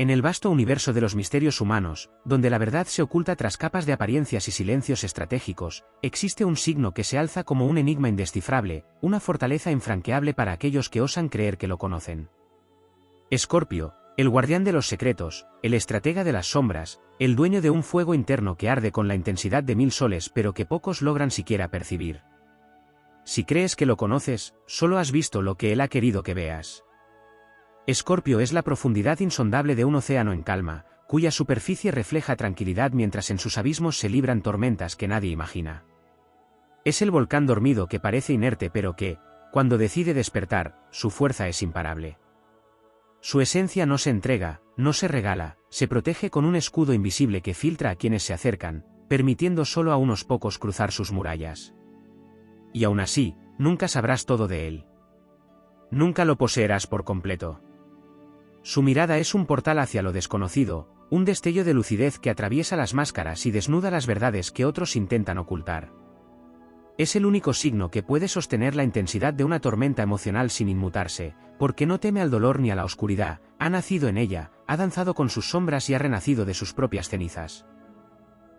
En el vasto universo de los misterios humanos, donde la verdad se oculta tras capas de apariencias y silencios estratégicos, existe un signo que se alza como un enigma indescifrable, una fortaleza infranqueable para aquellos que osan creer que lo conocen. Escorpio, el guardián de los secretos, el estratega de las sombras, el dueño de un fuego interno que arde con la intensidad de 1000 soles pero que pocos logran siquiera percibir. Si crees que lo conoces, solo has visto lo que él ha querido que veas. Escorpio es la profundidad insondable de un océano en calma, cuya superficie refleja tranquilidad mientras en sus abismos se libran tormentas que nadie imagina. Es el volcán dormido que parece inerte pero que, cuando decide despertar, su fuerza es imparable. Su esencia no se entrega, no se regala, se protege con un escudo invisible que filtra a quienes se acercan, permitiendo solo a unos pocos cruzar sus murallas. Y aún así, nunca sabrás todo de él. Nunca lo poseerás por completo. Su mirada es un portal hacia lo desconocido, un destello de lucidez que atraviesa las máscaras y desnuda las verdades que otros intentan ocultar. Es el único signo que puede sostener la intensidad de una tormenta emocional sin inmutarse, porque no teme al dolor ni a la oscuridad, ha nacido en ella, ha danzado con sus sombras y ha renacido de sus propias cenizas.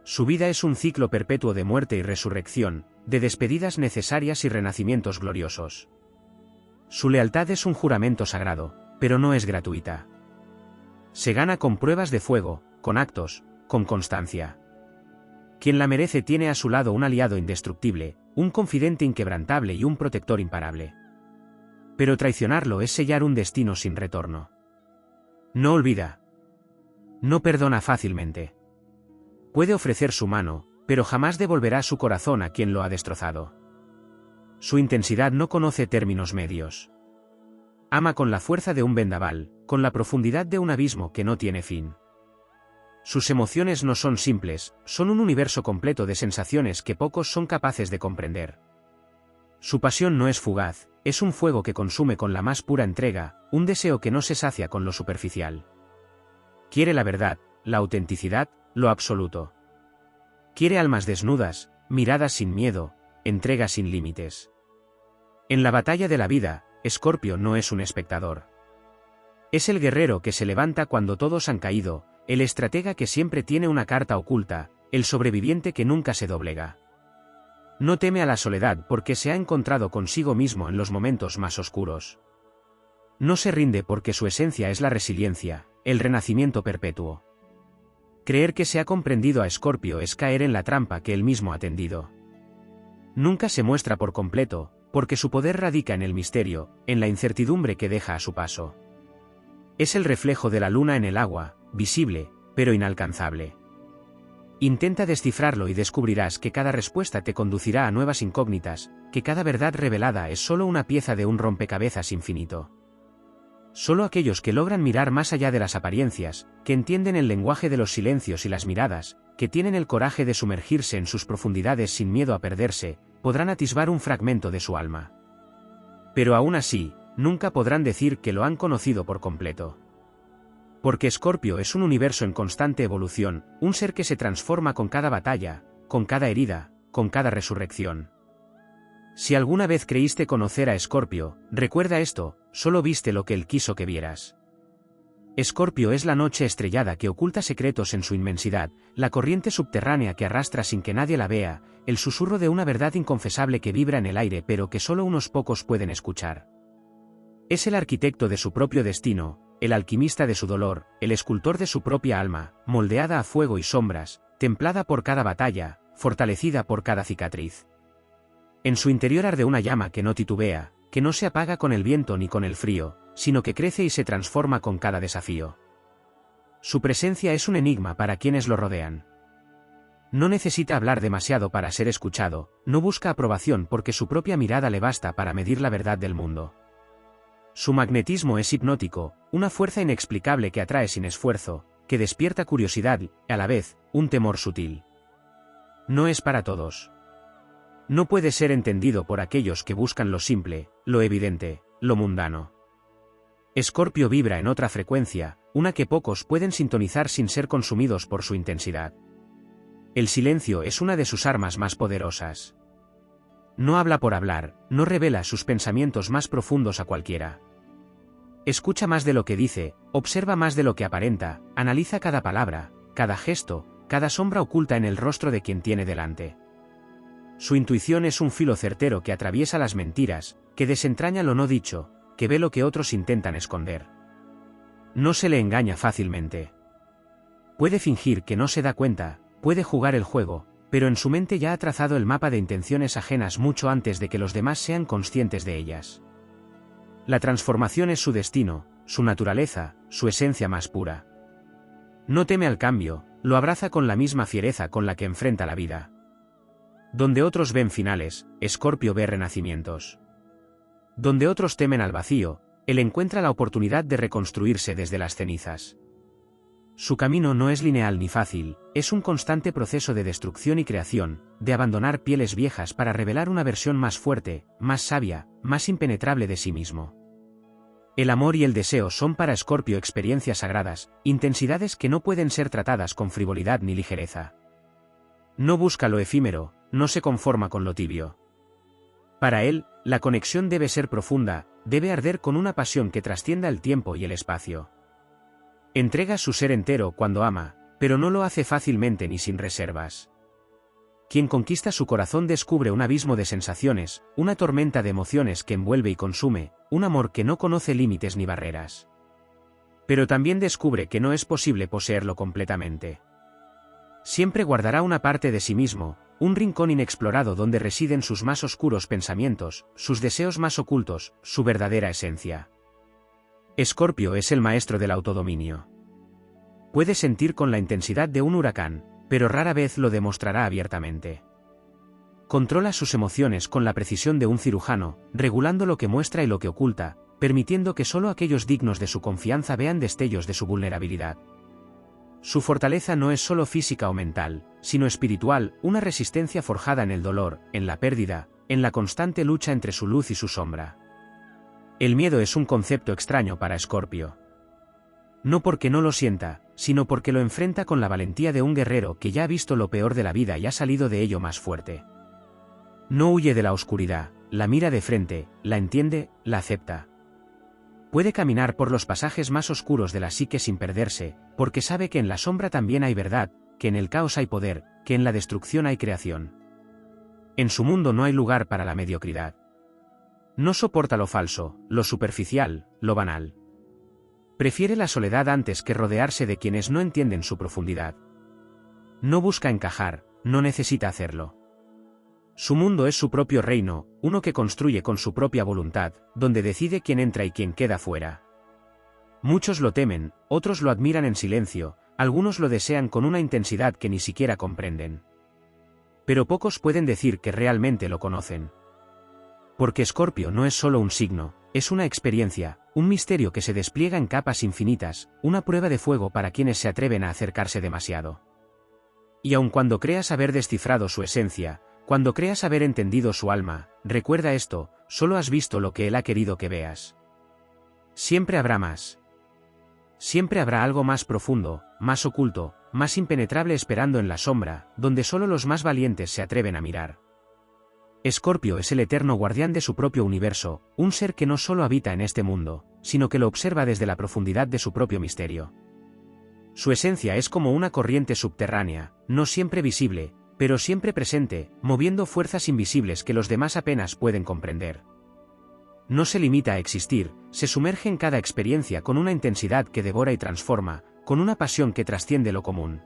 Su vida es un ciclo perpetuo de muerte y resurrección, de despedidas necesarias y renacimientos gloriosos. Su lealtad es un juramento sagrado, pero no es gratuita. Se gana con pruebas de fuego, con actos, con constancia. Quien la merece tiene a su lado un aliado indestructible, un confidente inquebrantable y un protector imparable. Pero traicionarlo es sellar un destino sin retorno. No olvida. No perdona fácilmente. Puede ofrecer su mano, pero jamás devolverá su corazón a quien lo ha destrozado. Su intensidad no conoce términos medios. Ama con la fuerza de un vendaval, con la profundidad de un abismo que no tiene fin. Sus emociones no son simples, son un universo completo de sensaciones que pocos son capaces de comprender. Su pasión no es fugaz, es un fuego que consume con la más pura entrega, un deseo que no se sacia con lo superficial. Quiere la verdad, la autenticidad, lo absoluto. Quiere almas desnudas, miradas sin miedo, entrega sin límites. En la batalla de la vida, Escorpio no es un espectador. Es el guerrero que se levanta cuando todos han caído, el estratega que siempre tiene una carta oculta, el sobreviviente que nunca se doblega. No teme a la soledad porque se ha encontrado consigo mismo en los momentos más oscuros. No se rinde porque su esencia es la resiliencia, el renacimiento perpetuo. Creer que se ha comprendido a Escorpio es caer en la trampa que él mismo ha tendido. Nunca se muestra por completo, porque su poder radica en el misterio, en la incertidumbre que deja a su paso. Es el reflejo de la luna en el agua, visible, pero inalcanzable. Intenta descifrarlo y descubrirás que cada respuesta te conducirá a nuevas incógnitas, que cada verdad revelada es solo una pieza de un rompecabezas infinito. Solo aquellos que logran mirar más allá de las apariencias, que entienden el lenguaje de los silencios y las miradas, que tienen el coraje de sumergirse en sus profundidades sin miedo a perderse, podrán atisbar un fragmento de su alma. Pero aún así, nunca podrán decir que lo han conocido por completo. Porque Escorpio es un universo en constante evolución, un ser que se transforma con cada batalla, con cada herida, con cada resurrección. Si alguna vez creíste conocer a Escorpio, recuerda esto, solo viste lo que él quiso que vieras. Escorpio es la noche estrellada que oculta secretos en su inmensidad, la corriente subterránea que arrastra sin que nadie la vea, el susurro de una verdad inconfesable que vibra en el aire pero que solo unos pocos pueden escuchar. Es el arquitecto de su propio destino, el alquimista de su dolor, el escultor de su propia alma, moldeada a fuego y sombras, templada por cada batalla, fortalecida por cada cicatriz. En su interior arde una llama que no titubea, que no se apaga con el viento ni con el frío, sino que crece y se transforma con cada desafío. Su presencia es un enigma para quienes lo rodean. No necesita hablar demasiado para ser escuchado, no busca aprobación porque su propia mirada le basta para medir la verdad del mundo. Su magnetismo es hipnótico, una fuerza inexplicable que atrae sin esfuerzo, que despierta curiosidad y, a la vez, un temor sutil. No es para todos. No puede ser entendido por aquellos que buscan lo simple, lo evidente, lo mundano. Escorpio vibra en otra frecuencia, una que pocos pueden sintonizar sin ser consumidos por su intensidad. El silencio es una de sus armas más poderosas. No habla por hablar, no revela sus pensamientos más profundos a cualquiera. Escucha más de lo que dice, observa más de lo que aparenta, analiza cada palabra, cada gesto, cada sombra oculta en el rostro de quien tiene delante. Su intuición es un filo certero que atraviesa las mentiras, que desentraña lo no dicho, que ve lo que otros intentan esconder. No se le engaña fácilmente. Puede fingir que no se da cuenta, puede jugar el juego, pero en su mente ya ha trazado el mapa de intenciones ajenas mucho antes de que los demás sean conscientes de ellas. La transformación es su destino, su naturaleza, su esencia más pura. No teme al cambio, lo abraza con la misma fiereza con la que enfrenta la vida. Donde otros ven finales, Escorpio ve renacimientos. Donde otros temen al vacío, él encuentra la oportunidad de reconstruirse desde las cenizas. Su camino no es lineal ni fácil, es un constante proceso de destrucción y creación, de abandonar pieles viejas para revelar una versión más fuerte, más sabia, más impenetrable de sí mismo. El amor y el deseo son para Escorpio experiencias sagradas, intensidades que no pueden ser tratadas con frivolidad ni ligereza. No busca lo efímero, no se conforma con lo tibio. Para él, la conexión debe ser profunda, debe arder con una pasión que trascienda el tiempo y el espacio. Entrega su ser entero cuando ama, pero no lo hace fácilmente ni sin reservas. Quien conquista su corazón descubre un abismo de sensaciones, una tormenta de emociones que envuelve y consume, un amor que no conoce límites ni barreras. Pero también descubre que no es posible poseerlo completamente. Siempre guardará una parte de sí mismo, un rincón inexplorado donde residen sus más oscuros pensamientos, sus deseos más ocultos, su verdadera esencia. Escorpio es el maestro del autodominio. Puede sentir con la intensidad de un huracán, pero rara vez lo demostrará abiertamente. Controla sus emociones con la precisión de un cirujano, regulando lo que muestra y lo que oculta, permitiendo que solo aquellos dignos de su confianza vean destellos de su vulnerabilidad. Su fortaleza no es solo física o mental, sino espiritual, una resistencia forjada en el dolor, en la pérdida, en la constante lucha entre su luz y su sombra. El miedo es un concepto extraño para Escorpio. No porque no lo sienta, sino porque lo enfrenta con la valentía de un guerrero que ya ha visto lo peor de la vida y ha salido de ello más fuerte. No huye de la oscuridad, la mira de frente, la entiende, la acepta. Puede caminar por los pasajes más oscuros de la psique sin perderse, porque sabe que en la sombra también hay verdad, que en el caos hay poder, que en la destrucción hay creación. En su mundo no hay lugar para la mediocridad. No soporta lo falso, lo superficial, lo banal. Prefiere la soledad antes que rodearse de quienes no entienden su profundidad. No busca encajar, no necesita hacerlo. Su mundo es su propio reino, uno que construye con su propia voluntad, donde decide quién entra y quién queda fuera. Muchos lo temen, otros lo admiran en silencio, algunos lo desean con una intensidad que ni siquiera comprenden. Pero pocos pueden decir que realmente lo conocen. Porque Escorpio no es solo un signo, es una experiencia, un misterio que se despliega en capas infinitas, una prueba de fuego para quienes se atreven a acercarse demasiado. Y aun cuando creas haber descifrado su esencia, cuando creas haber entendido su alma, recuerda esto, solo has visto lo que él ha querido que veas. Siempre habrá más. Siempre habrá algo más profundo, más oculto, más impenetrable esperando en la sombra, donde solo los más valientes se atreven a mirar. Escorpio es el eterno guardián de su propio universo, un ser que no solo habita en este mundo, sino que lo observa desde la profundidad de su propio misterio. Su esencia es como una corriente subterránea, no siempre visible, pero siempre presente, moviendo fuerzas invisibles que los demás apenas pueden comprender. No se limita a existir, se sumerge en cada experiencia con una intensidad que devora y transforma, con una pasión que trasciende lo común.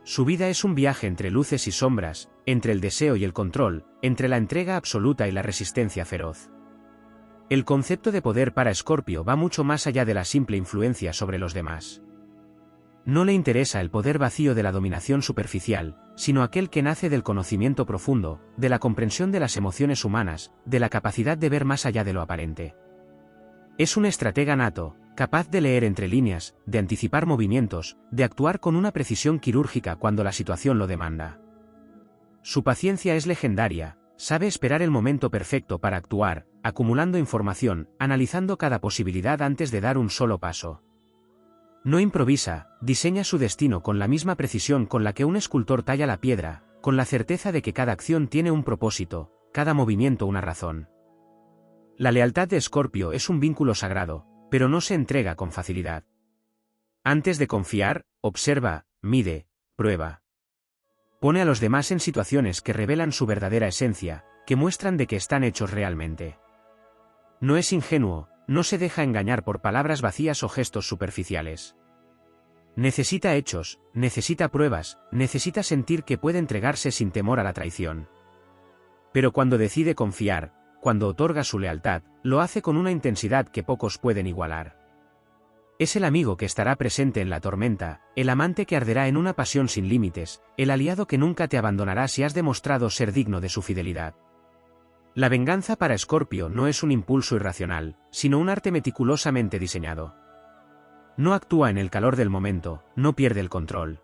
Su vida es un viaje entre luces y sombras, entre el deseo y el control, entre la entrega absoluta y la resistencia feroz. El concepto de poder para Escorpio va mucho más allá de la simple influencia sobre los demás. No le interesa el poder vacío de la dominación superficial, sino aquel que nace del conocimiento profundo, de la comprensión de las emociones humanas, de la capacidad de ver más allá de lo aparente. Es un estratega nato, capaz de leer entre líneas, de anticipar movimientos, de actuar con una precisión quirúrgica cuando la situación lo demanda. Su paciencia es legendaria, sabe esperar el momento perfecto para actuar, acumulando información, analizando cada posibilidad antes de dar un solo paso. No improvisa, diseña su destino con la misma precisión con la que un escultor talla la piedra, con la certeza de que cada acción tiene un propósito, cada movimiento una razón. La lealtad de Escorpio es un vínculo sagrado, pero no se entrega con facilidad. Antes de confiar, observa, mide, prueba. Pone a los demás en situaciones que revelan su verdadera esencia, que muestran de que están hechos realmente. No es ingenuo, no se deja engañar por palabras vacías o gestos superficiales. Necesita hechos, necesita pruebas, necesita sentir que puede entregarse sin temor a la traición. Pero cuando decide confiar, cuando otorga su lealtad, lo hace con una intensidad que pocos pueden igualar. Es el amigo que estará presente en la tormenta, el amante que arderá en una pasión sin límites, el aliado que nunca te abandonará si has demostrado ser digno de su fidelidad. La venganza para Escorpio no es un impulso irracional, sino un arte meticulosamente diseñado. No actúa en el calor del momento, no pierde el control.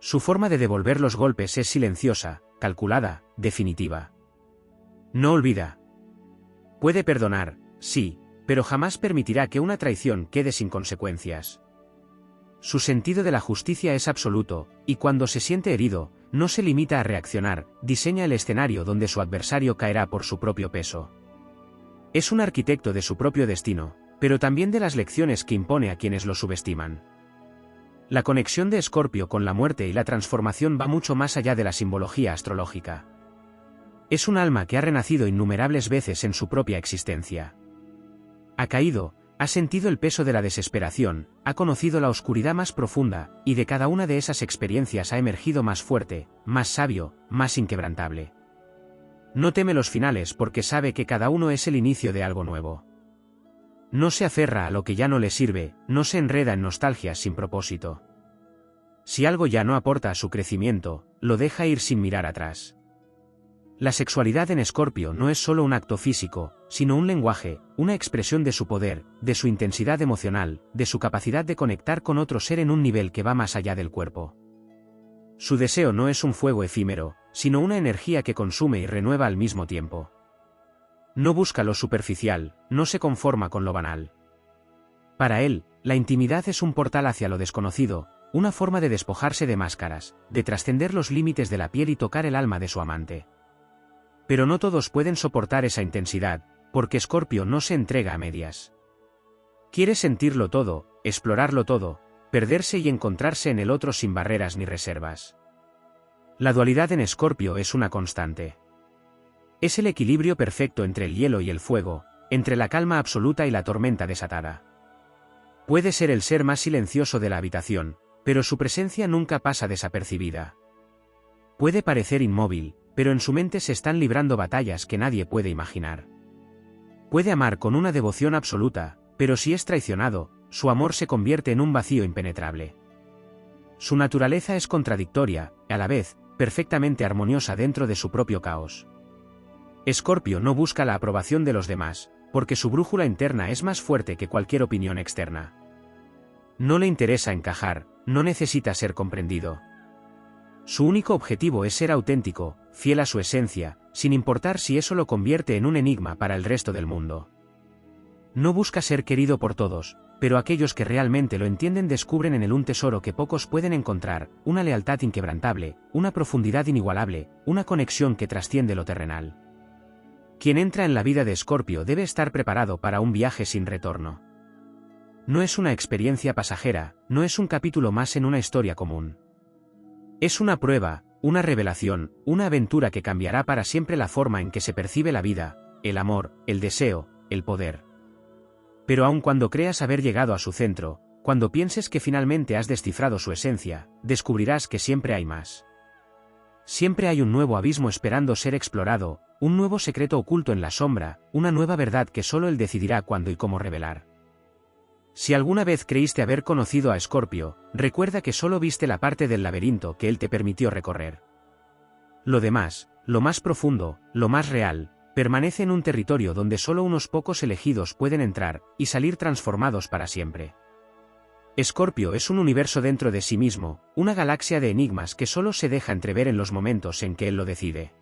Su forma de devolver los golpes es silenciosa, calculada, definitiva. No olvida. Puede perdonar, sí, pero jamás permitirá que una traición quede sin consecuencias. Su sentido de la justicia es absoluto, y cuando se siente herido, no se limita a reaccionar, diseña el escenario donde su adversario caerá por su propio peso. Es un arquitecto de su propio destino, pero también de las lecciones que impone a quienes lo subestiman. La conexión de Escorpio con la muerte y la transformación va mucho más allá de la simbología astrológica. Es un alma que ha renacido innumerables veces en su propia existencia. Ha caído, ha sentido el peso de la desesperación, ha conocido la oscuridad más profunda, y de cada una de esas experiencias ha emergido más fuerte, más sabio, más inquebrantable. No teme los finales porque sabe que cada uno es el inicio de algo nuevo. No se aferra a lo que ya no le sirve, no se enreda en nostalgias sin propósito. Si algo ya no aporta a su crecimiento, lo deja ir sin mirar atrás. La sexualidad en Escorpio no es solo un acto físico, sino un lenguaje, una expresión de su poder, de su intensidad emocional, de su capacidad de conectar con otro ser en un nivel que va más allá del cuerpo. Su deseo no es un fuego efímero, sino una energía que consume y renueva al mismo tiempo. No busca lo superficial, no se conforma con lo banal. Para él, la intimidad es un portal hacia lo desconocido, una forma de despojarse de máscaras, de trascender los límites de la piel y tocar el alma de su amante. Pero no todos pueden soportar esa intensidad, porque Escorpio no se entrega a medias. Quiere sentirlo todo, explorarlo todo, perderse y encontrarse en el otro sin barreras ni reservas. La dualidad en Escorpio es una constante. Es el equilibrio perfecto entre el hielo y el fuego, entre la calma absoluta y la tormenta desatada. Puede ser el ser más silencioso de la habitación, pero su presencia nunca pasa desapercibida. Puede parecer inmóvil, pero en su mente se están librando batallas que nadie puede imaginar. Puede amar con una devoción absoluta, pero si es traicionado, su amor se convierte en un vacío impenetrable. Su naturaleza es contradictoria, a la vez, perfectamente armoniosa dentro de su propio caos. Escorpio no busca la aprobación de los demás, porque su brújula interna es más fuerte que cualquier opinión externa. No le interesa encajar, no necesita ser comprendido. Su único objetivo es ser auténtico, fiel a su esencia, sin importar si eso lo convierte en un enigma para el resto del mundo. No busca ser querido por todos, pero aquellos que realmente lo entienden descubren en él un tesoro que pocos pueden encontrar, una lealtad inquebrantable, una profundidad inigualable, una conexión que trasciende lo terrenal. Quien entra en la vida de Escorpio debe estar preparado para un viaje sin retorno. No es una experiencia pasajera, no es un capítulo más en una historia común. Es una prueba, una revelación, una aventura que cambiará para siempre la forma en que se percibe la vida, el amor, el deseo, el poder. Pero aun cuando creas haber llegado a su centro, cuando pienses que finalmente has descifrado su esencia, descubrirás que siempre hay más. Siempre hay un nuevo abismo esperando ser explorado, un nuevo secreto oculto en la sombra, una nueva verdad que solo él decidirá cuándo y cómo revelar. Si alguna vez creíste haber conocido a Escorpio, recuerda que solo viste la parte del laberinto que él te permitió recorrer. Lo demás, lo más profundo, lo más real, permanece en un territorio donde solo unos pocos elegidos pueden entrar y salir transformados para siempre. Escorpio es un universo dentro de sí mismo, una galaxia de enigmas que solo se deja entrever en los momentos en que él lo decide.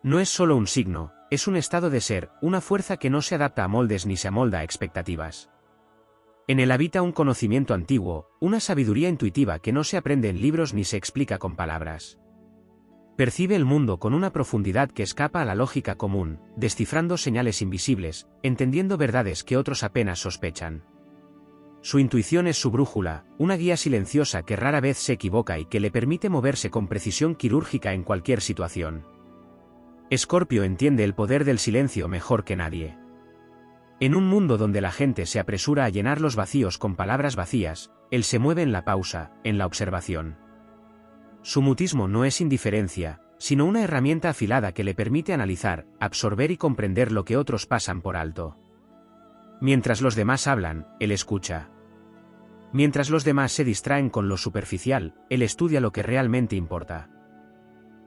No es solo un signo, es un estado de ser, una fuerza que no se adapta a moldes ni se amolda a expectativas. En él habita un conocimiento antiguo, una sabiduría intuitiva que no se aprende en libros ni se explica con palabras. Percibe el mundo con una profundidad que escapa a la lógica común, descifrando señales invisibles, entendiendo verdades que otros apenas sospechan. Su intuición es su brújula, una guía silenciosa que rara vez se equivoca y que le permite moverse con precisión quirúrgica en cualquier situación. Escorpio entiende el poder del silencio mejor que nadie. En un mundo donde la gente se apresura a llenar los vacíos con palabras vacías, él se mueve en la pausa, en la observación. Su mutismo no es indiferencia, sino una herramienta afilada que le permite analizar, absorber y comprender lo que otros pasan por alto. Mientras los demás hablan, él escucha. Mientras los demás se distraen con lo superficial, él estudia lo que realmente importa.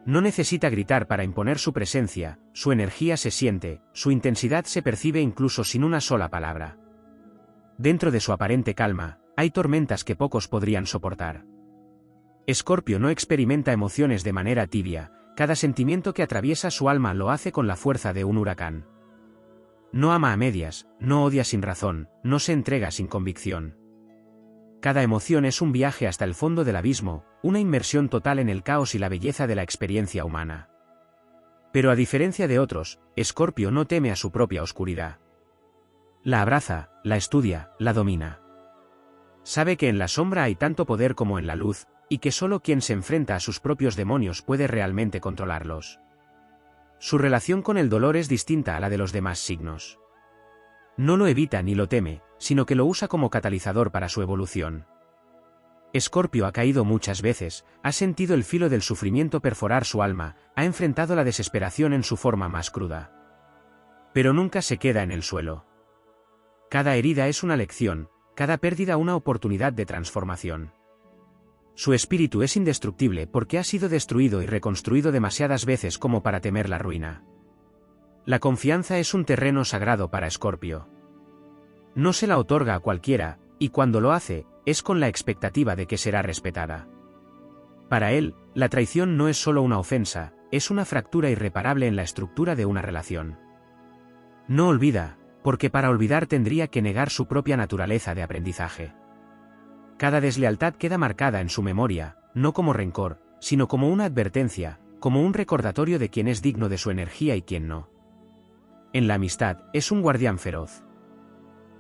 No necesita gritar para imponer su presencia, su energía se siente, su intensidad se percibe incluso sin una sola palabra. Dentro de su aparente calma, hay tormentas que pocos podrían soportar. Escorpio no experimenta emociones de manera tibia, cada sentimiento que atraviesa su alma lo hace con la fuerza de un huracán. No ama a medias, no odia sin razón, no se entrega sin convicción. Cada emoción es un viaje hasta el fondo del abismo, una inmersión total en el caos y la belleza de la experiencia humana. Pero a diferencia de otros, Escorpio no teme a su propia oscuridad. La abraza, la estudia, la domina. Sabe que en la sombra hay tanto poder como en la luz, y que solo quien se enfrenta a sus propios demonios puede realmente controlarlos. Su relación con el dolor es distinta a la de los demás signos. No lo evita ni lo teme, sino que lo usa como catalizador para su evolución. Escorpio ha caído muchas veces, ha sentido el filo del sufrimiento perforar su alma, ha enfrentado la desesperación en su forma más cruda. Pero nunca se queda en el suelo. Cada herida es una lección, cada pérdida una oportunidad de transformación. Su espíritu es indestructible porque ha sido destruido y reconstruido demasiadas veces como para temer la ruina. La confianza es un terreno sagrado para Escorpio. No se la otorga a cualquiera, y cuando lo hace, es con la expectativa de que será respetada. Para él, la traición no es solo una ofensa, es una fractura irreparable en la estructura de una relación. No olvida, porque para olvidar tendría que negar su propia naturaleza de aprendizaje. Cada deslealtad queda marcada en su memoria, no como rencor, sino como una advertencia, como un recordatorio de quién es digno de su energía y quién no. En la amistad, es un guardián feroz.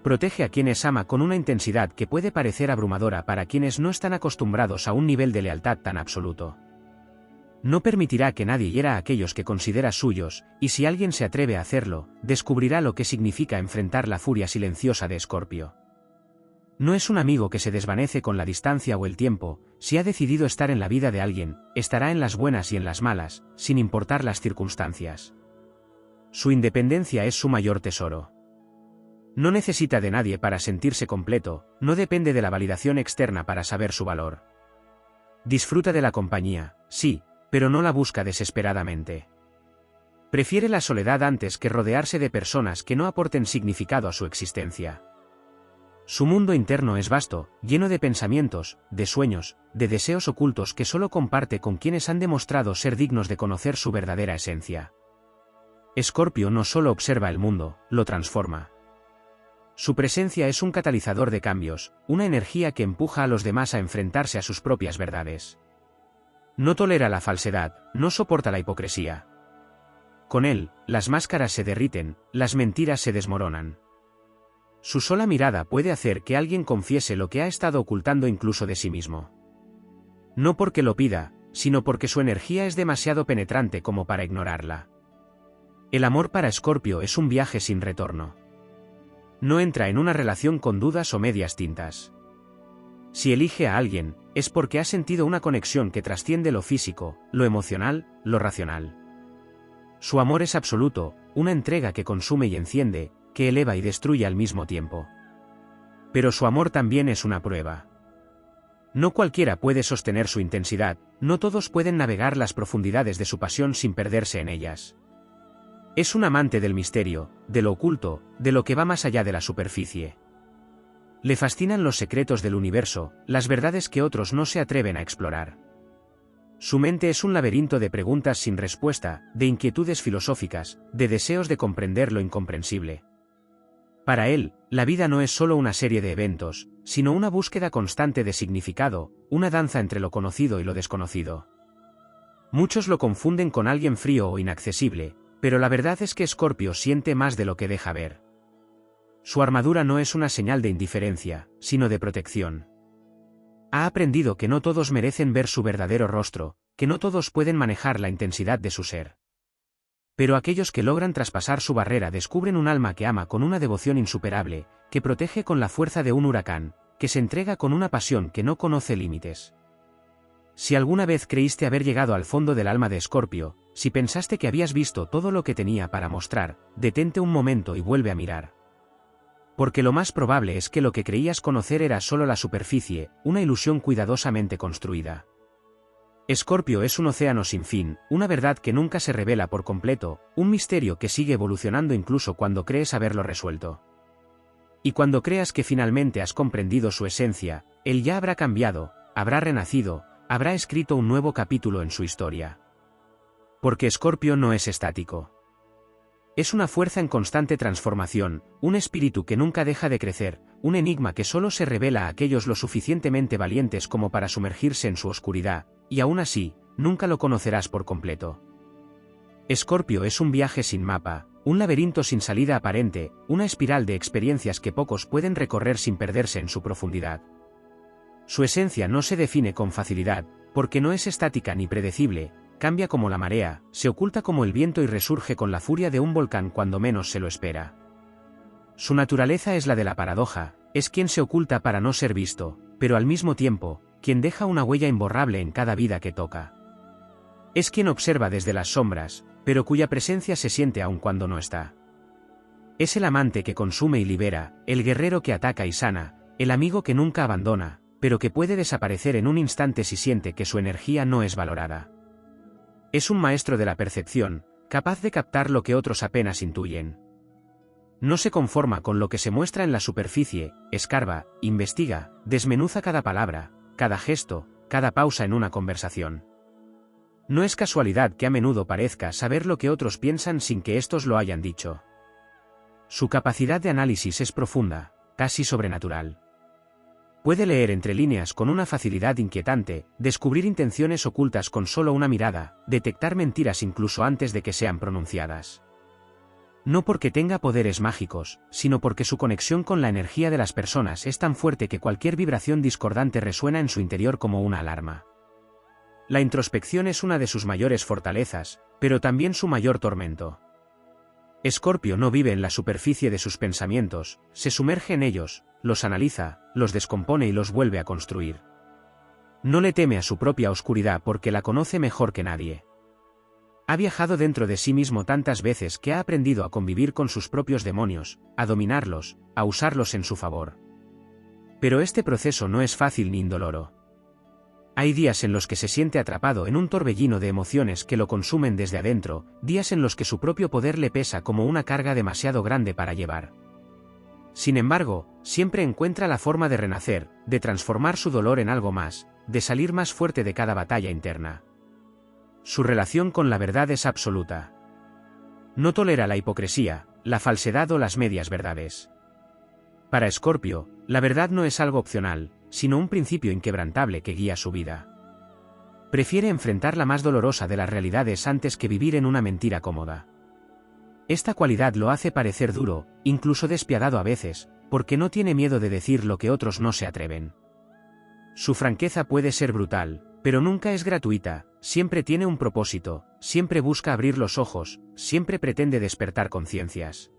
Protege a quienes ama con una intensidad que puede parecer abrumadora para quienes no están acostumbrados a un nivel de lealtad tan absoluto. No permitirá que nadie hiera a aquellos que considera suyos, y si alguien se atreve a hacerlo, descubrirá lo que significa enfrentar la furia silenciosa de Escorpio. No es un amigo que se desvanece con la distancia o el tiempo, si ha decidido estar en la vida de alguien, estará en las buenas y en las malas, sin importar las circunstancias. Su independencia es su mayor tesoro. No necesita de nadie para sentirse completo, no depende de la validación externa para saber su valor. Disfruta de la compañía, sí, pero no la busca desesperadamente. Prefiere la soledad antes que rodearse de personas que no aporten significado a su existencia. Su mundo interno es vasto, lleno de pensamientos, de sueños, de deseos ocultos que solo comparte con quienes han demostrado ser dignos de conocer su verdadera esencia. Escorpio no solo observa el mundo, lo transforma. Su presencia es un catalizador de cambios, una energía que empuja a los demás a enfrentarse a sus propias verdades. No tolera la falsedad, no soporta la hipocresía. Con él, las máscaras se derriten, las mentiras se desmoronan. Su sola mirada puede hacer que alguien confiese lo que ha estado ocultando incluso de sí mismo. No porque lo pida, sino porque su energía es demasiado penetrante como para ignorarla. El amor para Escorpio es un viaje sin retorno. No entra en una relación con dudas o medias tintas. Si elige a alguien, es porque ha sentido una conexión que trasciende lo físico, lo emocional, lo racional. Su amor es absoluto, una entrega que consume y enciende, que eleva y destruye al mismo tiempo. Pero su amor también es una prueba. No cualquiera puede sostener su intensidad, no todos pueden navegar las profundidades de su pasión sin perderse en ellas. Es un amante del misterio, de lo oculto, de lo que va más allá de la superficie. Le fascinan los secretos del universo, las verdades que otros no se atreven a explorar. Su mente es un laberinto de preguntas sin respuesta, de inquietudes filosóficas, de deseos de comprender lo incomprensible. Para él, la vida no es solo una serie de eventos, sino una búsqueda constante de significado, una danza entre lo conocido y lo desconocido. Muchos lo confunden con alguien frío o inaccesible, pero la verdad es que Escorpio siente más de lo que deja ver. Su armadura no es una señal de indiferencia, sino de protección. Ha aprendido que no todos merecen ver su verdadero rostro, que no todos pueden manejar la intensidad de su ser. Pero aquellos que logran traspasar su barrera descubren un alma que ama con una devoción insuperable, que protege con la fuerza de un huracán, que se entrega con una pasión que no conoce límites. Si alguna vez creíste haber llegado al fondo del alma de Escorpio, si pensaste que habías visto todo lo que tenía para mostrar, detente un momento y vuelve a mirar. Porque lo más probable es que lo que creías conocer era solo la superficie, una ilusión cuidadosamente construida. Escorpio es un océano sin fin, una verdad que nunca se revela por completo, un misterio que sigue evolucionando incluso cuando crees haberlo resuelto. Y cuando creas que finalmente has comprendido su esencia, él ya habrá cambiado, habrá renacido, habrá escrito un nuevo capítulo en su historia. Porque Escorpio no es estático. Es una fuerza en constante transformación, un espíritu que nunca deja de crecer, un enigma que solo se revela a aquellos lo suficientemente valientes como para sumergirse en su oscuridad, y aún así, nunca lo conocerás por completo. Escorpio es un viaje sin mapa, un laberinto sin salida aparente, una espiral de experiencias que pocos pueden recorrer sin perderse en su profundidad. Su esencia no se define con facilidad, porque no es estática ni predecible, cambia como la marea, se oculta como el viento y resurge con la furia de un volcán cuando menos se lo espera. Su naturaleza es la de la paradoja, es quien se oculta para no ser visto, pero al mismo tiempo, quien deja una huella imborrable en cada vida que toca. Es quien observa desde las sombras, pero cuya presencia se siente aun cuando no está. Es el amante que consume y libera, el guerrero que ataca y sana, el amigo que nunca abandona, pero que puede desaparecer en un instante si siente que su energía no es valorada. Es un maestro de la percepción, capaz de captar lo que otros apenas intuyen. No se conforma con lo que se muestra en la superficie, escarba, investiga, desmenuza cada palabra, cada gesto, cada pausa en una conversación. No es casualidad que a menudo parezca saber lo que otros piensan sin que éstos lo hayan dicho. Su capacidad de análisis es profunda, casi sobrenatural. Puede leer entre líneas con una facilidad inquietante, descubrir intenciones ocultas con solo una mirada, detectar mentiras incluso antes de que sean pronunciadas. No porque tenga poderes mágicos, sino porque su conexión con la energía de las personas es tan fuerte que cualquier vibración discordante resuena en su interior como una alarma. La introspección es una de sus mayores fortalezas, pero también su mayor tormento. Escorpio no vive en la superficie de sus pensamientos, se sumerge en ellos, los analiza, los descompone y los vuelve a construir. No le teme a su propia oscuridad porque la conoce mejor que nadie. Ha viajado dentro de sí mismo tantas veces que ha aprendido a convivir con sus propios demonios, a dominarlos, a usarlos en su favor. Pero este proceso no es fácil ni indoloro. Hay días en los que se siente atrapado en un torbellino de emociones que lo consumen desde adentro, días en los que su propio poder le pesa como una carga demasiado grande para llevar. Sin embargo, siempre encuentra la forma de renacer, de transformar su dolor en algo más, de salir más fuerte de cada batalla interna. Su relación con la verdad es absoluta. No tolera la hipocresía, la falsedad o las medias verdades. Para Escorpio, la verdad no es algo opcional, sino un principio inquebrantable que guía su vida. Prefiere enfrentar la más dolorosa de las realidades antes que vivir en una mentira cómoda. Esta cualidad lo hace parecer duro, incluso despiadado a veces, porque no tiene miedo de decir lo que otros no se atreven. Su franqueza puede ser brutal, pero nunca es gratuita, siempre tiene un propósito, siempre busca abrir los ojos, siempre pretende despertar conciencias.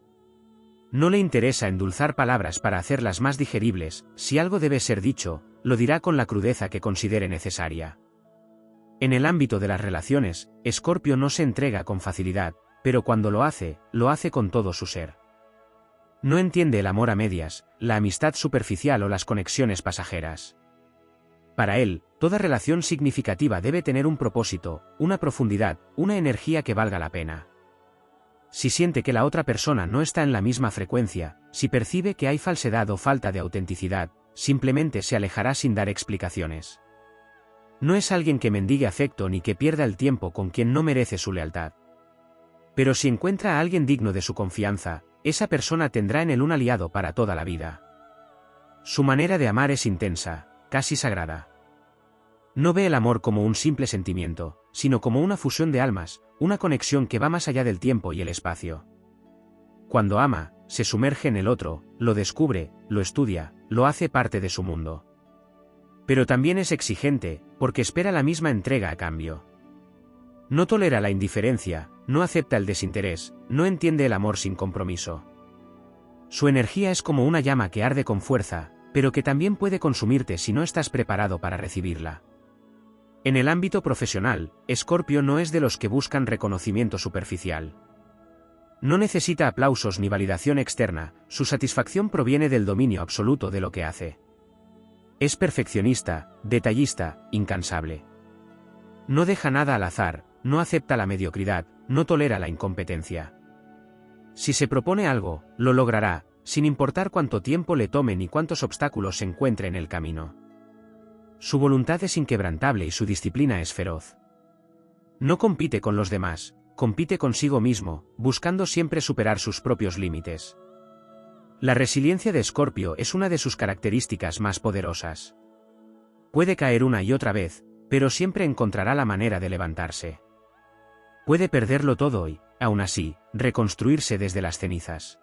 No le interesa endulzar palabras para hacerlas más digeribles, si algo debe ser dicho, lo dirá con la crudeza que considere necesaria. En el ámbito de las relaciones, Escorpio no se entrega con facilidad, pero cuando lo hace con todo su ser. No entiende el amor a medias, la amistad superficial o las conexiones pasajeras. Para él, toda relación significativa debe tener un propósito, una profundidad, una energía que valga la pena. Si siente que la otra persona no está en la misma frecuencia, si percibe que hay falsedad o falta de autenticidad, simplemente se alejará sin dar explicaciones. No es alguien que mendigue afecto ni que pierda el tiempo con quien no merece su lealtad. Pero si encuentra a alguien digno de su confianza, esa persona tendrá en él un aliado para toda la vida. Su manera de amar es intensa, casi sagrada. No ve el amor como un simple sentimiento, sino como una fusión de almas, una conexión que va más allá del tiempo y el espacio. Cuando ama, se sumerge en el otro, lo descubre, lo estudia, lo hace parte de su mundo. Pero también es exigente, porque espera la misma entrega a cambio. No tolera la indiferencia, no acepta el desinterés, no entiende el amor sin compromiso. Su energía es como una llama que arde con fuerza, pero que también puede consumirte si no estás preparado para recibirla. En el ámbito profesional, Escorpio no es de los que buscan reconocimiento superficial. No necesita aplausos ni validación externa, su satisfacción proviene del dominio absoluto de lo que hace. Es perfeccionista, detallista, incansable. No deja nada al azar, no acepta la mediocridad, no tolera la incompetencia. Si se propone algo, lo logrará, sin importar cuánto tiempo le tome ni cuántos obstáculos se encuentre en el camino. Su voluntad es inquebrantable y su disciplina es feroz. No compite con los demás, compite consigo mismo, buscando siempre superar sus propios límites. La resiliencia de Escorpio es una de sus características más poderosas. Puede caer una y otra vez, pero siempre encontrará la manera de levantarse. Puede perderlo todo y, aún así, reconstruirse desde las cenizas.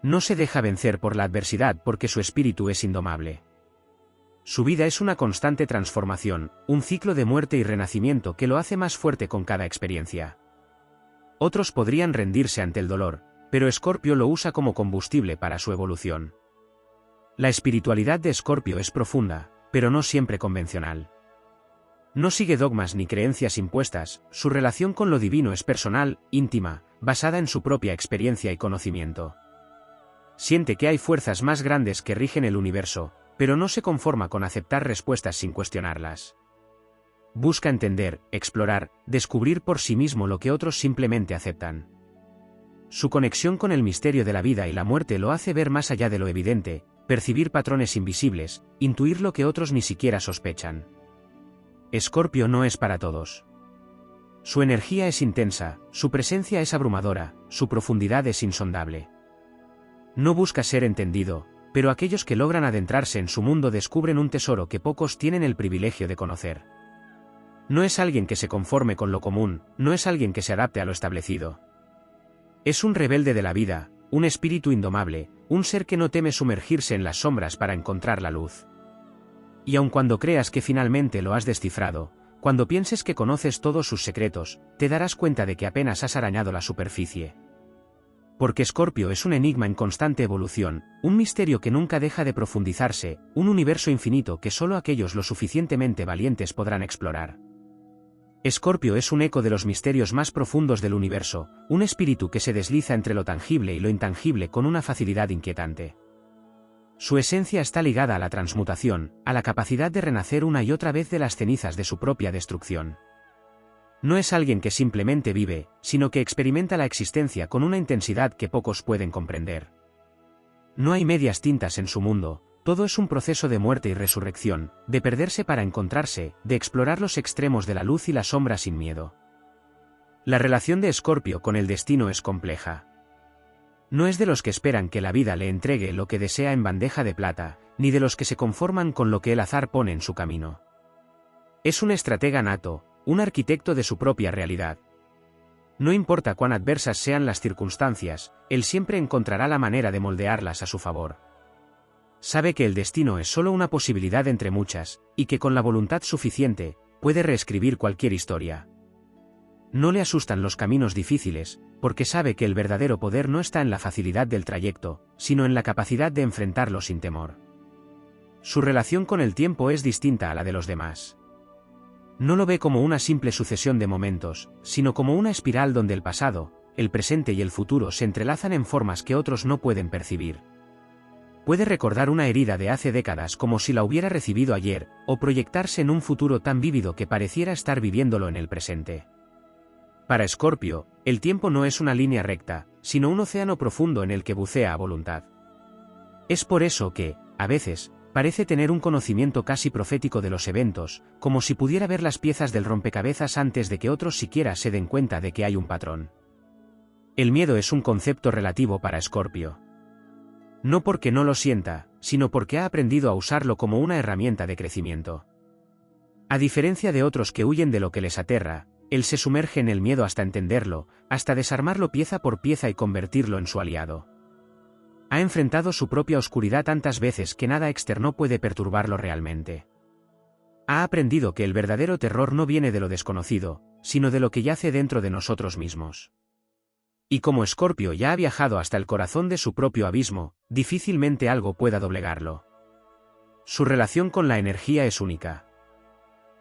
No se deja vencer por la adversidad porque su espíritu es indomable. Su vida es una constante transformación, un ciclo de muerte y renacimiento que lo hace más fuerte con cada experiencia. Otros podrían rendirse ante el dolor, pero Escorpio lo usa como combustible para su evolución. La espiritualidad de Escorpio es profunda, pero no siempre convencional. No sigue dogmas ni creencias impuestas, su relación con lo divino es personal, íntima, basada en su propia experiencia y conocimiento. Siente que hay fuerzas más grandes que rigen el universo, pero no se conforma con aceptar respuestas sin cuestionarlas. Busca entender, explorar, descubrir por sí mismo lo que otros simplemente aceptan. Su conexión con el misterio de la vida y la muerte lo hace ver más allá de lo evidente, percibir patrones invisibles, intuir lo que otros ni siquiera sospechan. Escorpio no es para todos. Su energía es intensa, su presencia es abrumadora, su profundidad es insondable. No busca ser entendido, pero aquellos que logran adentrarse en su mundo descubren un tesoro que pocos tienen el privilegio de conocer. No es alguien que se conforme con lo común, no es alguien que se adapte a lo establecido. Es un rebelde de la vida, un espíritu indomable, un ser que no teme sumergirse en las sombras para encontrar la luz. Y aun cuando creas que finalmente lo has descifrado, cuando pienses que conoces todos sus secretos, te darás cuenta de que apenas has arañado la superficie. Porque Escorpio es un enigma en constante evolución, un misterio que nunca deja de profundizarse, un universo infinito que solo aquellos lo suficientemente valientes podrán explorar. Escorpio es un eco de los misterios más profundos del universo, un espíritu que se desliza entre lo tangible y lo intangible con una facilidad inquietante. Su esencia está ligada a la transmutación, a la capacidad de renacer una y otra vez de las cenizas de su propia destrucción. No es alguien que simplemente vive, sino que experimenta la existencia con una intensidad que pocos pueden comprender. No hay medias tintas en su mundo, todo es un proceso de muerte y resurrección, de perderse para encontrarse, de explorar los extremos de la luz y la sombra sin miedo. La relación de Escorpio con el destino es compleja. No es de los que esperan que la vida le entregue lo que desea en bandeja de plata, ni de los que se conforman con lo que el azar pone en su camino. Es un estratega nato, un arquitecto de su propia realidad. No importa cuán adversas sean las circunstancias, él siempre encontrará la manera de moldearlas a su favor. Sabe que el destino es solo una posibilidad entre muchas, y que con la voluntad suficiente, puede reescribir cualquier historia. No le asustan los caminos difíciles, porque sabe que el verdadero poder no está en la facilidad del trayecto, sino en la capacidad de enfrentarlo sin temor. Su relación con el tiempo es distinta a la de los demás. No lo ve como una simple sucesión de momentos, sino como una espiral donde el pasado, el presente y el futuro se entrelazan en formas que otros no pueden percibir. Puede recordar una herida de hace décadas como si la hubiera recibido ayer, o proyectarse en un futuro tan vívido que pareciera estar viviéndolo en el presente. Para Escorpio, el tiempo no es una línea recta, sino un océano profundo en el que bucea a voluntad. Es por eso que, a veces, parece tener un conocimiento casi profético de los eventos, como si pudiera ver las piezas del rompecabezas antes de que otros siquiera se den cuenta de que hay un patrón. El miedo es un concepto relativo para Escorpio. No porque no lo sienta, sino porque ha aprendido a usarlo como una herramienta de crecimiento. A diferencia de otros que huyen de lo que les aterra, él se sumerge en el miedo hasta entenderlo, hasta desarmarlo pieza por pieza y convertirlo en su aliado. Ha enfrentado su propia oscuridad tantas veces que nada externo puede perturbarlo realmente. Ha aprendido que el verdadero terror no viene de lo desconocido, sino de lo que yace dentro de nosotros mismos. Y como Escorpio ya ha viajado hasta el corazón de su propio abismo, difícilmente algo pueda doblegarlo. Su relación con la energía es única.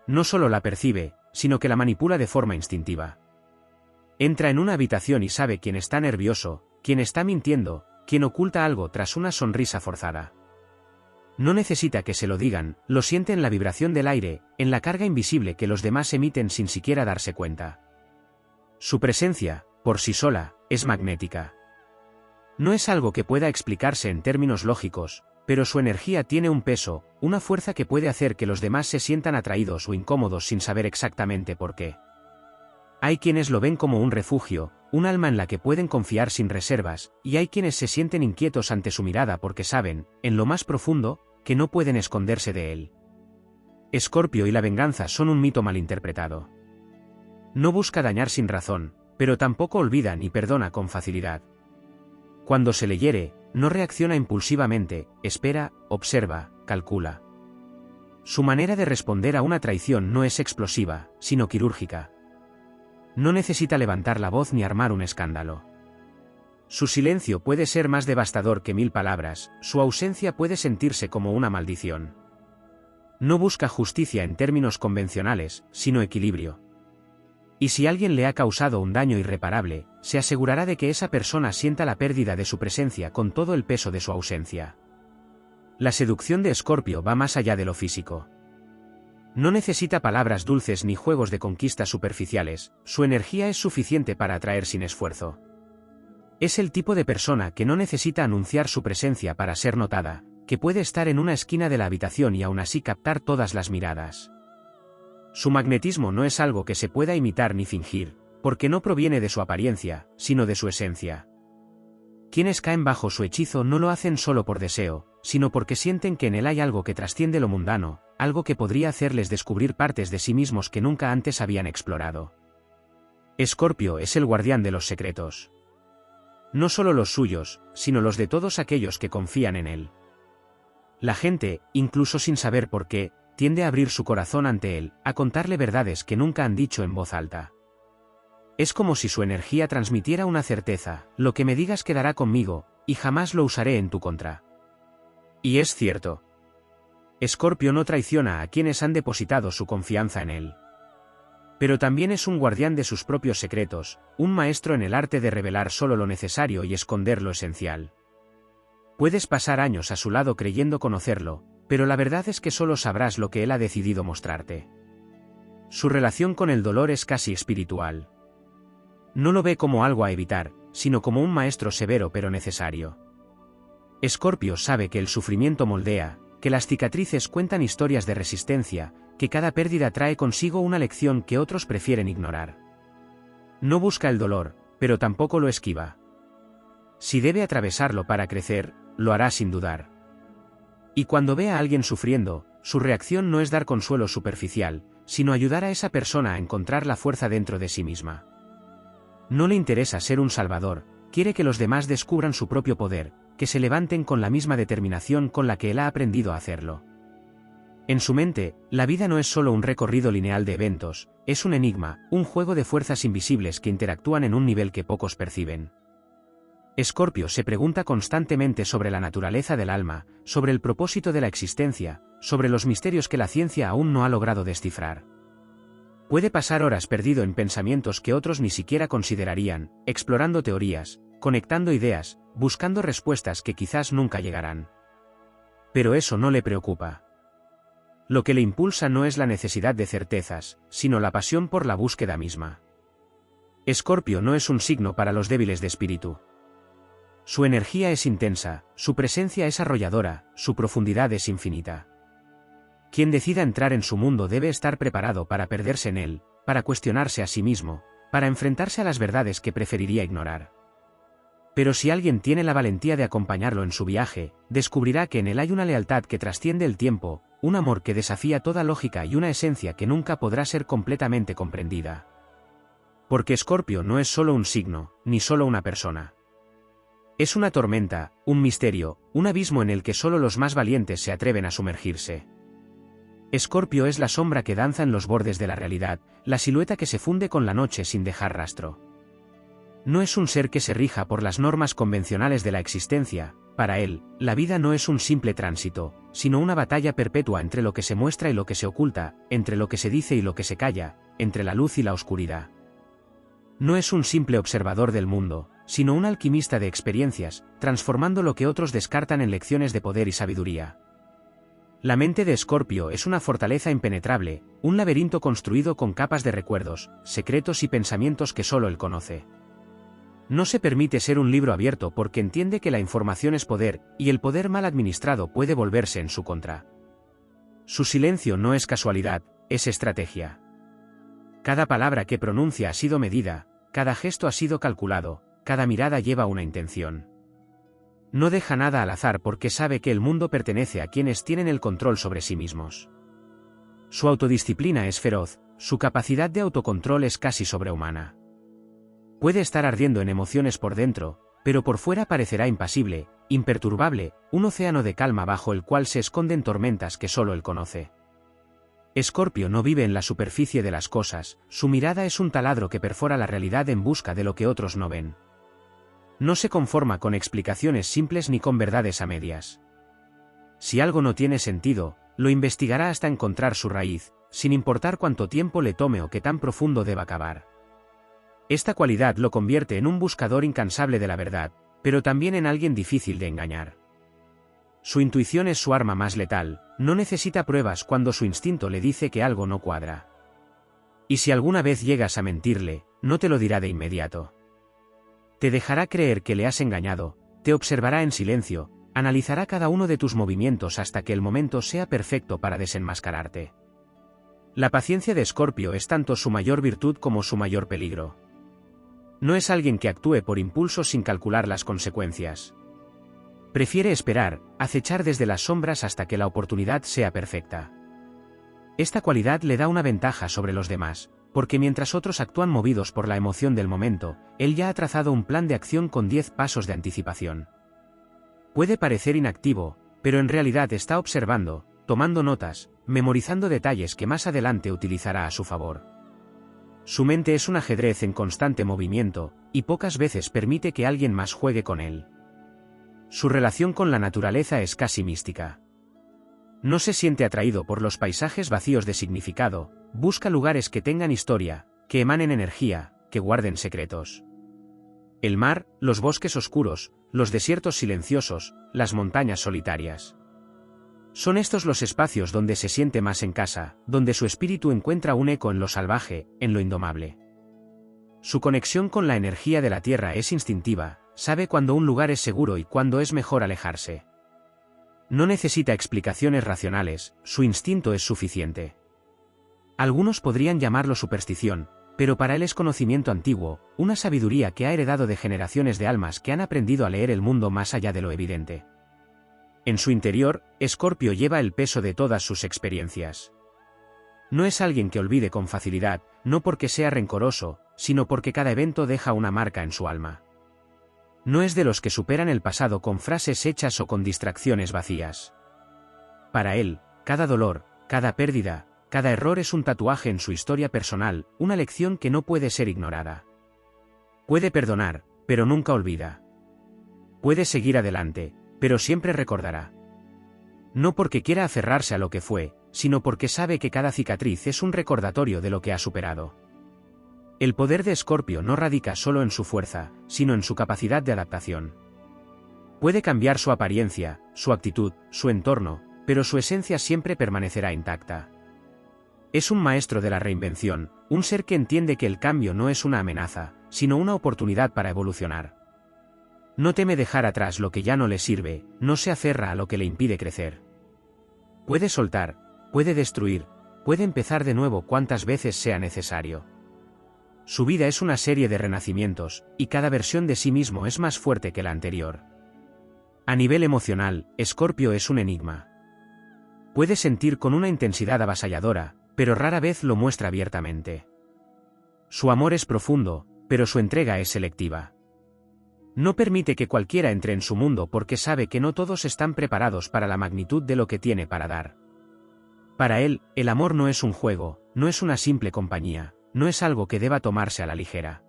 No solo la percibe, sino que la manipula de forma instintiva. Entra en una habitación y sabe quién está nervioso, quién está mintiendo, quién oculta algo tras una sonrisa forzada. No necesita que se lo digan, lo siente en la vibración del aire, en la carga invisible que los demás emiten sin siquiera darse cuenta. Su presencia, por sí sola, es magnética. No es algo que pueda explicarse en términos lógicos, pero su energía tiene un peso, una fuerza que puede hacer que los demás se sientan atraídos o incómodos sin saber exactamente por qué. Hay quienes lo ven como un refugio, un alma en la que pueden confiar sin reservas, y hay quienes se sienten inquietos ante su mirada porque saben, en lo más profundo, que no pueden esconderse de él. Escorpio y la venganza son un mito malinterpretado. No busca dañar sin razón, pero tampoco olvida ni perdona con facilidad. Cuando se le hiere, no reacciona impulsivamente, espera, observa, calcula. Su manera de responder a una traición no es explosiva, sino quirúrgica. No necesita levantar la voz ni armar un escándalo. Su silencio puede ser más devastador que 1000 palabras, su ausencia puede sentirse como una maldición. No busca justicia en términos convencionales, sino equilibrio. Y si alguien le ha causado un daño irreparable, se asegurará de que esa persona sienta la pérdida de su presencia con todo el peso de su ausencia. La seducción de Escorpio va más allá de lo físico. No necesita palabras dulces ni juegos de conquista superficiales, su energía es suficiente para atraer sin esfuerzo. Es el tipo de persona que no necesita anunciar su presencia para ser notada, que puede estar en una esquina de la habitación y aún así captar todas las miradas. Su magnetismo no es algo que se pueda imitar ni fingir, porque no proviene de su apariencia, sino de su esencia. Quienes caen bajo su hechizo no lo hacen solo por deseo, sino porque sienten que en él hay algo que trasciende lo mundano, algo que podría hacerles descubrir partes de sí mismos que nunca antes habían explorado. Escorpio es el guardián de los secretos. No solo los suyos, sino los de todos aquellos que confían en él. La gente, incluso sin saber por qué, tiende a abrir su corazón ante él, a contarle verdades que nunca han dicho en voz alta. Es como si su energía transmitiera una certeza: lo que me digas quedará conmigo, y jamás lo usaré en tu contra. Y es cierto. Escorpio no traiciona a quienes han depositado su confianza en él. Pero también es un guardián de sus propios secretos, un maestro en el arte de revelar solo lo necesario y esconder lo esencial. Puedes pasar años a su lado creyendo conocerlo, pero la verdad es que solo sabrás lo que él ha decidido mostrarte. Su relación con el dolor es casi espiritual. No lo ve como algo a evitar, sino como un maestro severo pero necesario. Escorpio sabe que el sufrimiento moldea, que las cicatrices cuentan historias de resistencia, que cada pérdida trae consigo una lección que otros prefieren ignorar. No busca el dolor, pero tampoco lo esquiva. Si debe atravesarlo para crecer, lo hará sin dudar. Y cuando ve a alguien sufriendo, su reacción no es dar consuelo superficial, sino ayudar a esa persona a encontrar la fuerza dentro de sí misma. No le interesa ser un salvador, quiere que los demás descubran su propio poder, que se levanten con la misma determinación con la que él ha aprendido a hacerlo. En su mente, la vida no es solo un recorrido lineal de eventos, es un enigma, un juego de fuerzas invisibles que interactúan en un nivel que pocos perciben. Escorpio se pregunta constantemente sobre la naturaleza del alma, sobre el propósito de la existencia, sobre los misterios que la ciencia aún no ha logrado descifrar. Puede pasar horas perdido en pensamientos que otros ni siquiera considerarían, explorando teorías, conectando ideas, buscando respuestas que quizás nunca llegarán. Pero eso no le preocupa. Lo que le impulsa no es la necesidad de certezas, sino la pasión por la búsqueda misma. Escorpio no es un signo para los débiles de espíritu. Su energía es intensa, su presencia es arrolladora, su profundidad es infinita. Quien decida entrar en su mundo debe estar preparado para perderse en él, para cuestionarse a sí mismo, para enfrentarse a las verdades que preferiría ignorar. Pero si alguien tiene la valentía de acompañarlo en su viaje, descubrirá que en él hay una lealtad que trasciende el tiempo, un amor que desafía toda lógica y una esencia que nunca podrá ser completamente comprendida. Porque Escorpio no es solo un signo, ni solo una persona. Es una tormenta, un misterio, un abismo en el que solo los más valientes se atreven a sumergirse. Escorpio es la sombra que danza en los bordes de la realidad, la silueta que se funde con la noche sin dejar rastro. No es un ser que se rija por las normas convencionales de la existencia. Para él, la vida no es un simple tránsito, sino una batalla perpetua entre lo que se muestra y lo que se oculta, entre lo que se dice y lo que se calla, entre la luz y la oscuridad. No es un simple observador del mundo, sino un alquimista de experiencias, transformando lo que otros descartan en lecciones de poder y sabiduría. La mente de Escorpio es una fortaleza impenetrable, un laberinto construido con capas de recuerdos, secretos y pensamientos que solo él conoce. No se permite ser un libro abierto porque entiende que la información es poder, y el poder mal administrado puede volverse en su contra. Su silencio no es casualidad, es estrategia. Cada palabra que pronuncia ha sido medida, cada gesto ha sido calculado, cada mirada lleva una intención. No deja nada al azar porque sabe que el mundo pertenece a quienes tienen el control sobre sí mismos. Su autodisciplina es feroz, su capacidad de autocontrol es casi sobrehumana. Puede estar ardiendo en emociones por dentro, pero por fuera parecerá impasible, imperturbable, un océano de calma bajo el cual se esconden tormentas que solo él conoce. Escorpio no vive en la superficie de las cosas, su mirada es un taladro que perfora la realidad en busca de lo que otros no ven. No se conforma con explicaciones simples ni con verdades a medias. Si algo no tiene sentido, lo investigará hasta encontrar su raíz, sin importar cuánto tiempo le tome o qué tan profundo deba cavar. Esta cualidad lo convierte en un buscador incansable de la verdad, pero también en alguien difícil de engañar. Su intuición es su arma más letal, no necesita pruebas cuando su instinto le dice que algo no cuadra. Y si alguna vez llegas a mentirle, no te lo dirá de inmediato. Te dejará creer que le has engañado, te observará en silencio, analizará cada uno de tus movimientos hasta que el momento sea perfecto para desenmascararte. La paciencia de Escorpio es tanto su mayor virtud como su mayor peligro. No es alguien que actúe por impulso sin calcular las consecuencias. Prefiere esperar, acechar desde las sombras hasta que la oportunidad sea perfecta. Esta cualidad le da una ventaja sobre los demás, porque mientras otros actúan movidos por la emoción del momento, él ya ha trazado un plan de acción con 10 pasos de anticipación. Puede parecer inactivo, pero en realidad está observando, tomando notas, memorizando detalles que más adelante utilizará a su favor. Su mente es un ajedrez en constante movimiento, y pocas veces permite que alguien más juegue con él. Su relación con la naturaleza es casi mística. No se siente atraído por los paisajes vacíos de significado, busca lugares que tengan historia, que emanen energía, que guarden secretos. El mar, los bosques oscuros, los desiertos silenciosos, las montañas solitarias. Son estos los espacios donde se siente más en casa, donde su espíritu encuentra un eco en lo salvaje, en lo indomable. Su conexión con la energía de la tierra es instintiva, sabe cuándo un lugar es seguro y cuándo es mejor alejarse. No necesita explicaciones racionales, su instinto es suficiente. Algunos podrían llamarlo superstición, pero para él es conocimiento antiguo, una sabiduría que ha heredado de generaciones de almas que han aprendido a leer el mundo más allá de lo evidente. En su interior, Escorpio lleva el peso de todas sus experiencias. No es alguien que olvide con facilidad, no porque sea rencoroso, sino porque cada evento deja una marca en su alma. No es de los que superan el pasado con frases hechas o con distracciones vacías. Para él, cada dolor, cada pérdida, cada error es un tatuaje en su historia personal, una lección que no puede ser ignorada. Puede perdonar, pero nunca olvida. Puede seguir adelante, pero siempre recordará. No porque quiera aferrarse a lo que fue, sino porque sabe que cada cicatriz es un recordatorio de lo que ha superado. El poder de Escorpio no radica solo en su fuerza, sino en su capacidad de adaptación. Puede cambiar su apariencia, su actitud, su entorno, pero su esencia siempre permanecerá intacta. Es un maestro de la reinvención, un ser que entiende que el cambio no es una amenaza, sino una oportunidad para evolucionar. No teme dejar atrás lo que ya no le sirve, no se aferra a lo que le impide crecer. Puede soltar, puede destruir, puede empezar de nuevo cuantas veces sea necesario. Su vida es una serie de renacimientos, y cada versión de sí mismo es más fuerte que la anterior. A nivel emocional, Escorpio es un enigma. Puede sentir con una intensidad avasalladora, pero rara vez lo muestra abiertamente. Su amor es profundo, pero su entrega es selectiva. No permite que cualquiera entre en su mundo porque sabe que no todos están preparados para la magnitud de lo que tiene para dar. Para él, el amor no es un juego, no es una simple compañía, no es algo que deba tomarse a la ligera.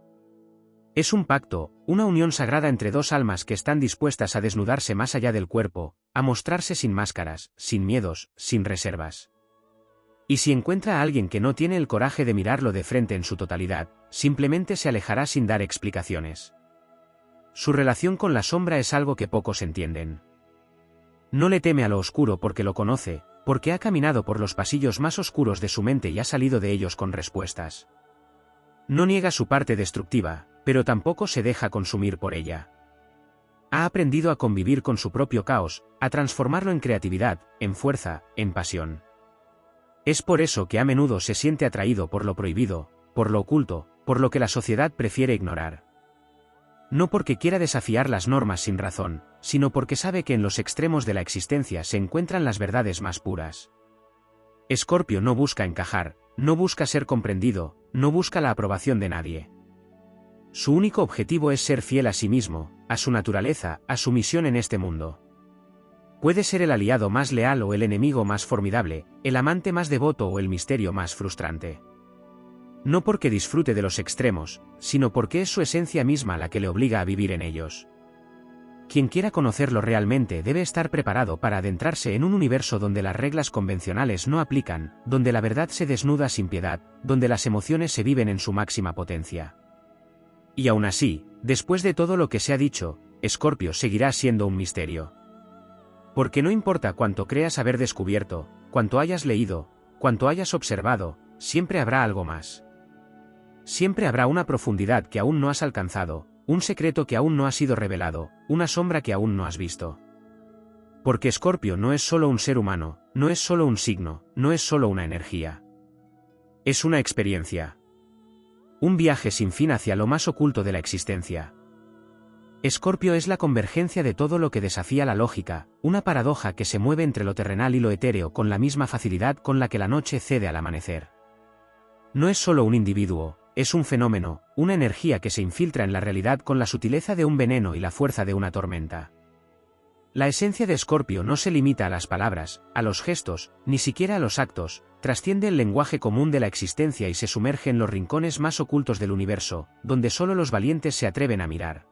Es un pacto, una unión sagrada entre dos almas que están dispuestas a desnudarse más allá del cuerpo, a mostrarse sin máscaras, sin miedos, sin reservas. Y si encuentra a alguien que no tiene el coraje de mirarlo de frente en su totalidad, simplemente se alejará sin dar explicaciones. Su relación con la sombra es algo que pocos entienden. No le teme a lo oscuro porque lo conoce, porque ha caminado por los pasillos más oscuros de su mente y ha salido de ellos con respuestas. No niega su parte destructiva, pero tampoco se deja consumir por ella. Ha aprendido a convivir con su propio caos, a transformarlo en creatividad, en fuerza, en pasión. Es por eso que a menudo se siente atraído por lo prohibido, por lo oculto, por lo que la sociedad prefiere ignorar. No porque quiera desafiar las normas sin razón, sino porque sabe que en los extremos de la existencia se encuentran las verdades más puras. Escorpio no busca encajar, no busca ser comprendido, no busca la aprobación de nadie. Su único objetivo es ser fiel a sí mismo, a su naturaleza, a su misión en este mundo. Puede ser el aliado más leal o el enemigo más formidable, el amante más devoto o el misterio más frustrante. No porque disfrute de los extremos, sino porque es su esencia misma la que le obliga a vivir en ellos. Quien quiera conocerlo realmente debe estar preparado para adentrarse en un universo donde las reglas convencionales no aplican, donde la verdad se desnuda sin piedad, donde las emociones se viven en su máxima potencia. Y aún así, después de todo lo que se ha dicho, Escorpio seguirá siendo un misterio. Porque no importa cuánto creas haber descubierto, cuánto hayas leído, cuánto hayas observado, siempre habrá algo más. Siempre habrá una profundidad que aún no has alcanzado, un secreto que aún no ha sido revelado, una sombra que aún no has visto. Porque Escorpio no es solo un ser humano, no es solo un signo, no es solo una energía. Es una experiencia. Un viaje sin fin hacia lo más oculto de la existencia. Escorpio es la convergencia de todo lo que desafía la lógica, una paradoja que se mueve entre lo terrenal y lo etéreo con la misma facilidad con la que la noche cede al amanecer. No es solo un individuo, es un fenómeno, una energía que se infiltra en la realidad con la sutileza de un veneno y la fuerza de una tormenta. La esencia de Escorpio no se limita a las palabras, a los gestos, ni siquiera a los actos, trasciende el lenguaje común de la existencia y se sumerge en los rincones más ocultos del universo, donde solo los valientes se atreven a mirar.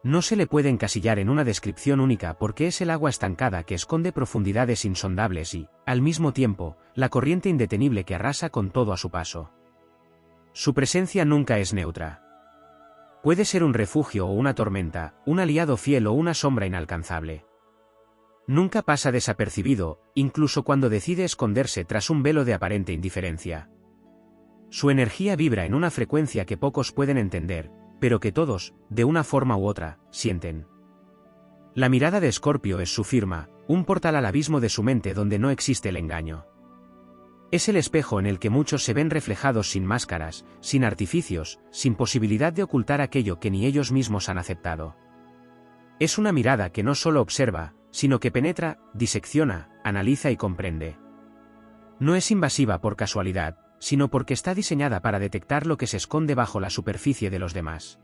No se le puede encasillar en una descripción única porque es el agua estancada que esconde profundidades insondables y, al mismo tiempo, la corriente indetenible que arrasa con todo a su paso. Su presencia nunca es neutra. Puede ser un refugio o una tormenta, un aliado fiel o una sombra inalcanzable. Nunca pasa desapercibido, incluso cuando decide esconderse tras un velo de aparente indiferencia. Su energía vibra en una frecuencia que pocos pueden entender, pero que todos, de una forma u otra, sienten. La mirada de Escorpio es su firma, un portal al abismo de su mente donde no existe el engaño. Es el espejo en el que muchos se ven reflejados sin máscaras, sin artificios, sin posibilidad de ocultar aquello que ni ellos mismos han aceptado. Es una mirada que no solo observa, sino que penetra, disecciona, analiza y comprende. No es invasiva por casualidad, sino porque está diseñada para detectar lo que se esconde bajo la superficie de los demás.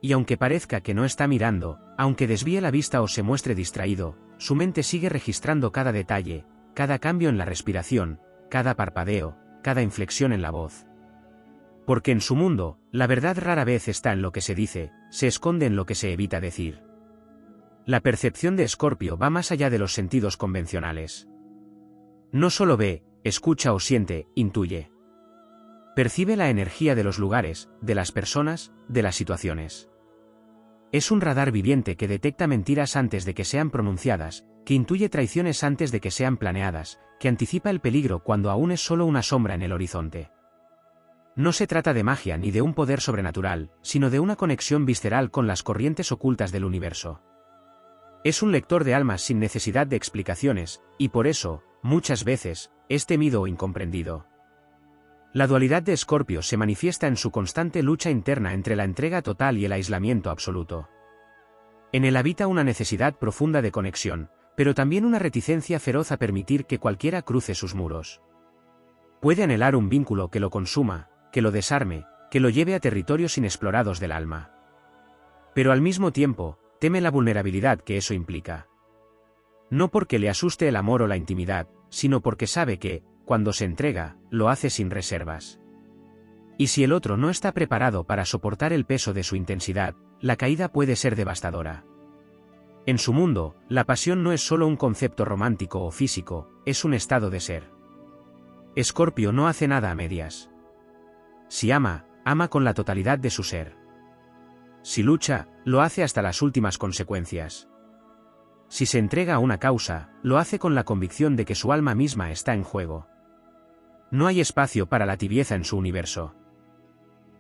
Y aunque parezca que no está mirando, aunque desvíe la vista o se muestre distraído, su mente sigue registrando cada detalle, cada cambio en la respiración, cada parpadeo, cada inflexión en la voz. Porque en su mundo, la verdad rara vez está en lo que se dice, se esconde en lo que se evita decir. La percepción de Escorpio va más allá de los sentidos convencionales. No solo ve, escucha o siente, intuye. Percibe la energía de los lugares, de las personas, de las situaciones. Es un radar viviente que detecta mentiras antes de que sean pronunciadas, que intuye traiciones antes de que sean planeadas, que anticipa el peligro cuando aún es solo una sombra en el horizonte. No se trata de magia ni de un poder sobrenatural, sino de una conexión visceral con las corrientes ocultas del universo. Es un lector de almas sin necesidad de explicaciones, y por eso, muchas veces, es temido o incomprendido. La dualidad de Escorpio se manifiesta en su constante lucha interna entre la entrega total y el aislamiento absoluto. En él habita una necesidad profunda de conexión, pero también una reticencia feroz a permitir que cualquiera cruce sus muros. Puede anhelar un vínculo que lo consuma, que lo desarme, que lo lleve a territorios inexplorados del alma. Pero al mismo tiempo, teme la vulnerabilidad que eso implica. No porque le asuste el amor o la intimidad, sino porque sabe que, cuando se entrega, lo hace sin reservas. Y si el otro no está preparado para soportar el peso de su intensidad, la caída puede ser devastadora. En su mundo, la pasión no es solo un concepto romántico o físico, es un estado de ser. Escorpio no hace nada a medias. Si ama, ama con la totalidad de su ser. Si lucha, lo hace hasta las últimas consecuencias. Si se entrega a una causa, lo hace con la convicción de que su alma misma está en juego. No hay espacio para la tibieza en su universo.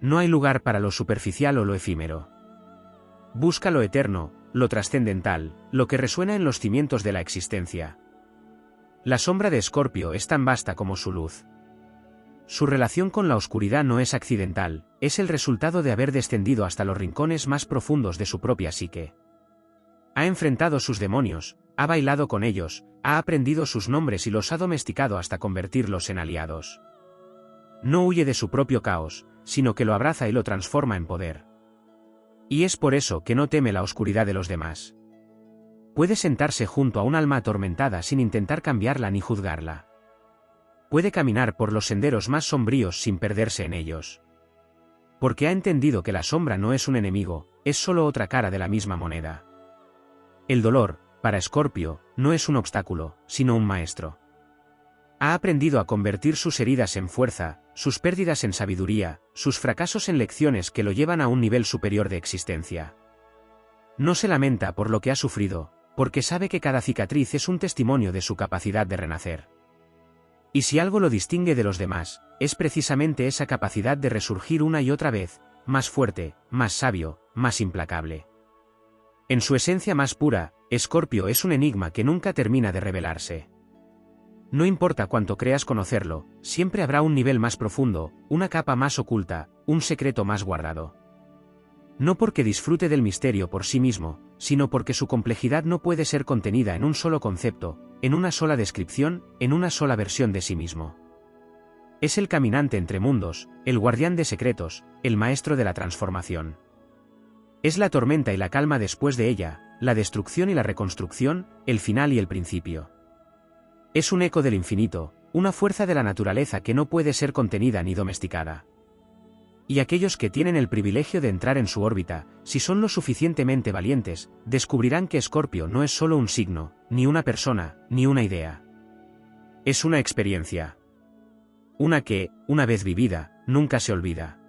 No hay lugar para lo superficial o lo efímero. Busca lo eterno, lo trascendental, lo que resuena en los cimientos de la existencia. La sombra de Escorpio es tan vasta como su luz. Su relación con la oscuridad no es accidental, es el resultado de haber descendido hasta los rincones más profundos de su propia psique. Ha enfrentado sus demonios, ha bailado con ellos, ha aprendido sus nombres y los ha domesticado hasta convertirlos en aliados. No huye de su propio caos, sino que lo abraza y lo transforma en poder. Y es por eso que no teme la oscuridad de los demás. Puede sentarse junto a un alma atormentada sin intentar cambiarla ni juzgarla. Puede caminar por los senderos más sombríos sin perderse en ellos. Porque ha entendido que la sombra no es un enemigo, es solo otra cara de la misma moneda. El dolor, para Escorpio, no es un obstáculo, sino un maestro. Ha aprendido a convertir sus heridas en fuerza, sus pérdidas en sabiduría, sus fracasos en lecciones que lo llevan a un nivel superior de existencia. No se lamenta por lo que ha sufrido, porque sabe que cada cicatriz es un testimonio de su capacidad de renacer. Y si algo lo distingue de los demás, es precisamente esa capacidad de resurgir una y otra vez, más fuerte, más sabio, más implacable. En su esencia más pura, Escorpio es un enigma que nunca termina de revelarse. No importa cuánto creas conocerlo, siempre habrá un nivel más profundo, una capa más oculta, un secreto más guardado. No porque disfrute del misterio por sí mismo, sino porque su complejidad no puede ser contenida en un solo concepto, en una sola descripción, en una sola versión de sí mismo. Es el caminante entre mundos, el guardián de secretos, el maestro de la transformación. Es la tormenta y la calma después de ella, la destrucción y la reconstrucción, el final y el principio. Es un eco del infinito, una fuerza de la naturaleza que no puede ser contenida ni domesticada. Y aquellos que tienen el privilegio de entrar en su órbita, si son lo suficientemente valientes, descubrirán que Escorpio no es solo un signo, ni una persona, ni una idea. Es una experiencia. Una que, una vez vivida, nunca se olvida.